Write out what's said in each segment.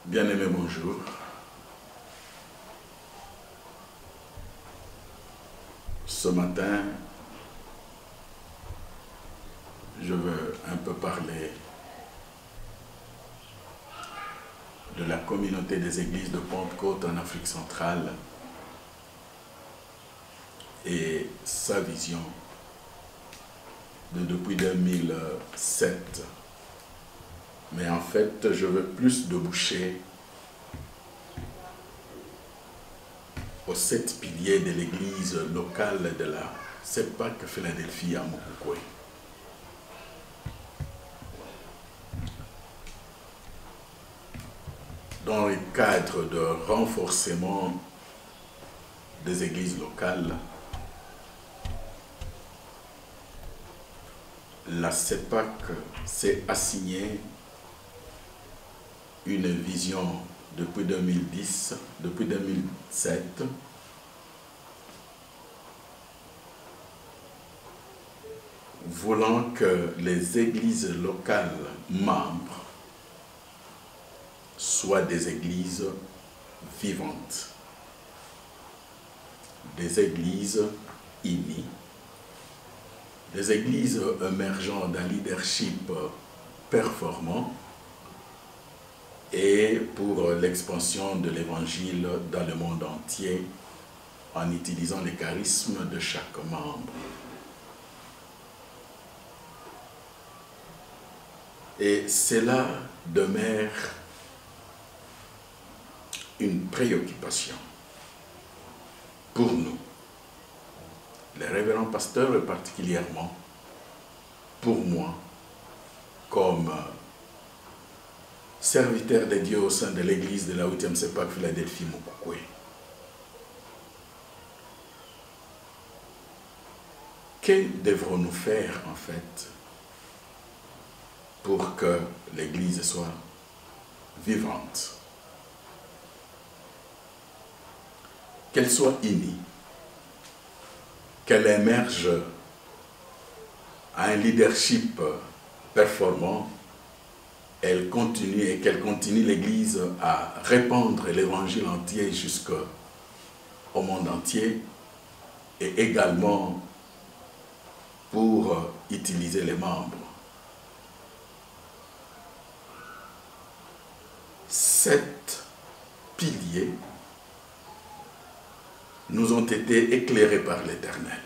Bien-aimé, bonjour. Ce matin, je veux un peu parler de la communauté des églises de Pentecôte en Afrique centrale et sa vision depuis 2007. Mais en fait, je veux plus déboucher aux 7 piliers de l'église locale de la CEPAC Philadelphie à Mukukwe. Dans le cadre de renforcement des églises locales, la CEPAC s'est assignée une vision depuis 2010, depuis 2007, voulant que les églises locales membres soient des églises vivantes, des églises unies, des églises émergeant d'un leadership performant et pour l'expansion de l'évangile dans le monde entier en utilisant les charismes de chaque membre. Et cela demeure une préoccupation pour nous, les révérends pasteurs et particulièrement pour moi, comme serviteur de Dieu au sein de l'église de la 8e CEPAC Philadelphie Mukukwe. Que devrons-nous faire en fait pour que l'église soit vivante, qu'elle soit unie, qu'elle émerge à un leadership performant, qu'elle continue l'Église à répandre l'évangile entier jusqu'au monde entier et également pour utiliser les membres. 7 piliers nous ont été éclairés par l'Éternel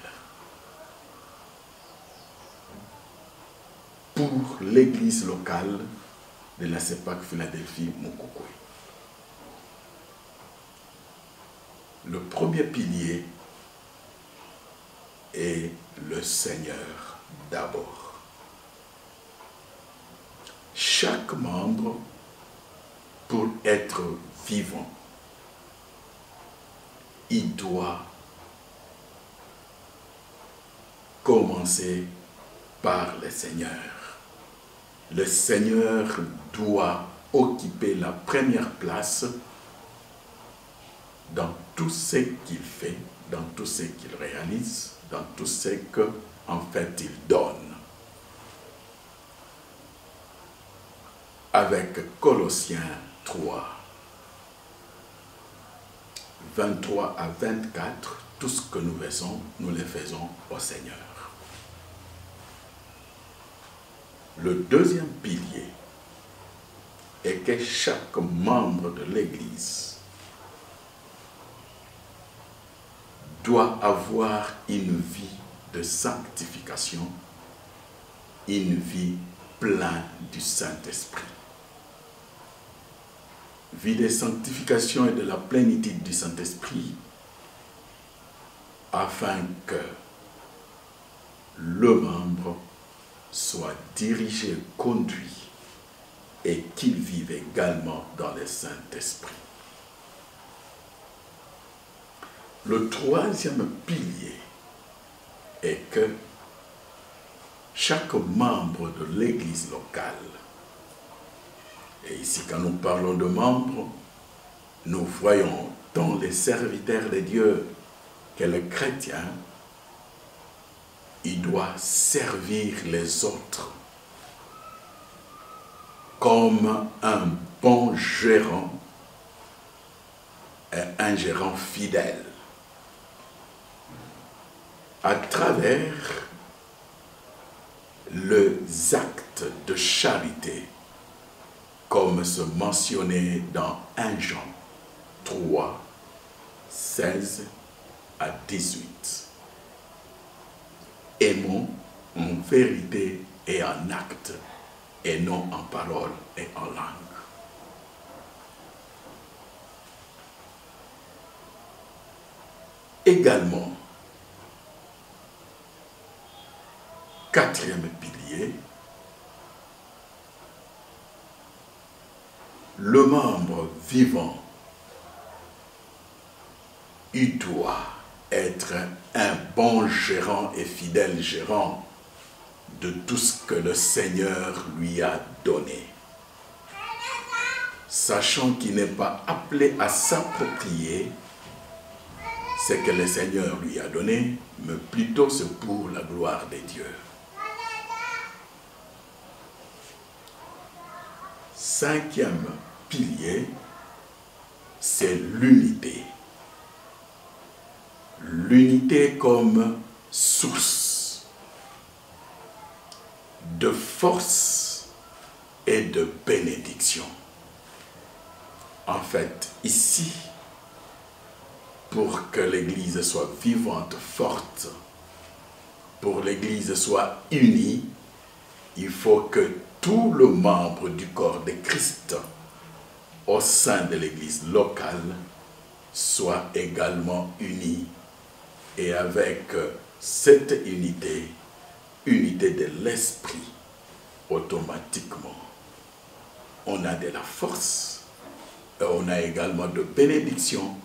pour l'église locale de la CEPAC Philadelphie Mukukwe. Le premier pilier est le Seigneur d'abord. Chaque membre, pour être vivant, il doit commencer par le Seigneur. Le Seigneur doit occuper la première place dans tout ce qu'il fait, dans tout ce qu'il réalise, dans tout ce qu'en fait il donne. Avec Colossiens 3, 23 à 24, tout ce que nous faisons, nous le faisons au Seigneur. Le deuxième pilier est que chaque membre de l'Église doit avoir une vie de sanctification, une vie pleine du Saint-Esprit. Vie de sanctification et de la plénitude du Saint-Esprit, afin que le membre soit dirigé, conduit et qu'il vive également dans le Saint-Esprit. Le troisième pilier est que chaque membre de l'église locale, et ici quand nous parlons de membres, nous voyons tant les serviteurs de Dieu que les chrétiens, il doit servir les autres comme un bon gérant est un gérant fidèle. À travers les actes de charité, comme se mentionnait dans 1 Jean 3, 16 à 18. Aimons en vérité et en acte, et non en parole et en langue. Également, 4e pilier, le membre vivant, il doit être un bon gérant et fidèle gérant de tout ce que le Seigneur lui a donné, sachant qu'il n'est pas appelé à s'approprier ce que le Seigneur lui a donné, mais plutôt c'est pour la gloire de Dieu. 5e pilier, c'est l'unité. L'unité comme source de force et de bénédiction. En fait, ici, pour que l'Église soit vivante, forte, pour l'Église soit unie, il faut que tous les membres du corps de Christ au sein de l'Église locale soient également unis. Et avec cette unité, unité de l'esprit, automatiquement, on a de la force, et on a également de bénédictions,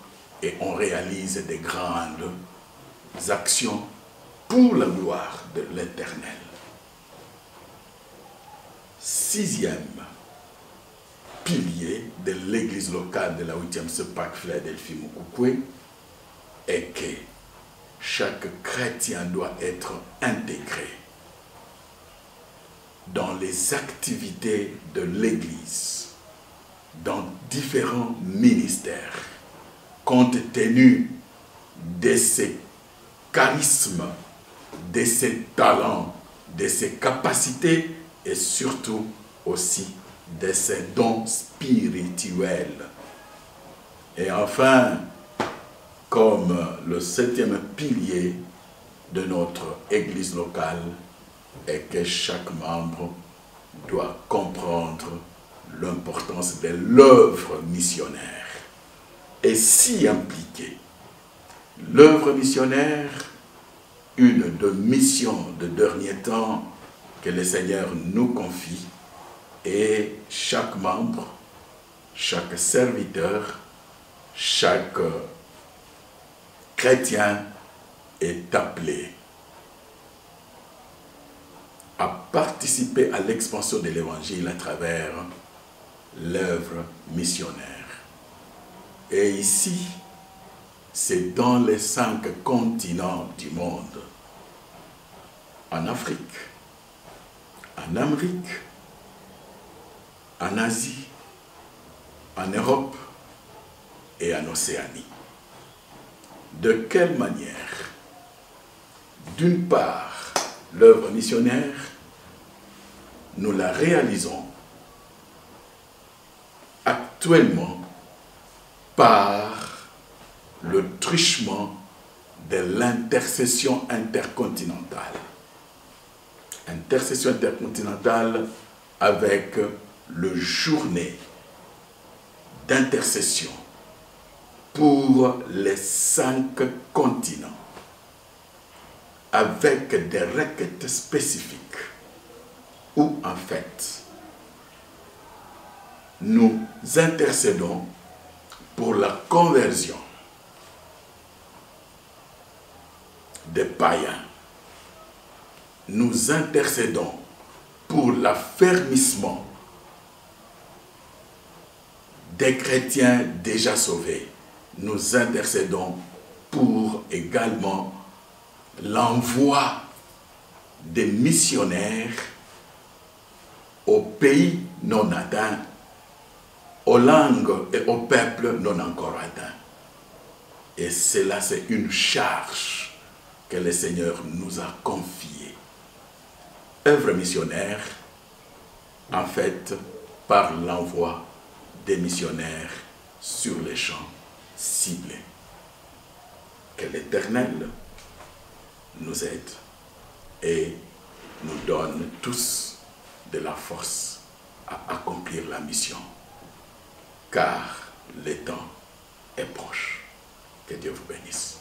et on réalise des grandes actions pour la gloire de l'Éternel. 6e pilier de l'église locale de la 8e CEPAC Philadelphie-Mukukwe est que chaque chrétien doit être intégré dans les activités de l'église, dans différents ministères, compte tenu de ses charismes, de ses talents, de ses capacités et surtout aussi de ses dons spirituels. Et enfin, comme le 7e pilier de notre église locale est que chaque membre doit comprendre l'importance de l'œuvre missionnaire et s'y impliquer. L'œuvre missionnaire, une de missions de dernier temps que le Seigneur nous confie, et chaque membre, chaque serviteur, chaque chrétien est appelé à participer à l'expansion de l'Évangile à travers l'œuvre missionnaire. Et ici, c'est dans les 5 continents du monde, en Afrique, en Amérique, en Asie, en Europe et en Océanie. De quelle manière? D'une part, l'œuvre missionnaire, nous la réalisons actuellement par le truchement de l'intercession intercontinentale. Intercession intercontinentale avec le journée d'intercession pour les 5 continents, avec des requêtes spécifiques, où en fait, nous intercédons pour la conversion des païens. Nous intercédons pour l'affermissement des chrétiens déjà sauvés. Nous intercédons pour également l'envoi des missionnaires aux pays non atteints aux langues et aux peuples non encore atteints. Et cela, c'est une charge que le Seigneur nous a confiée. Œuvre missionnaire, en fait, par l'envoi des missionnaires sur les champs ciblés. Que l'Éternel nous aide et nous donne tous de la force à accomplir la mission, car le temps est proche. Que Dieu vous bénisse.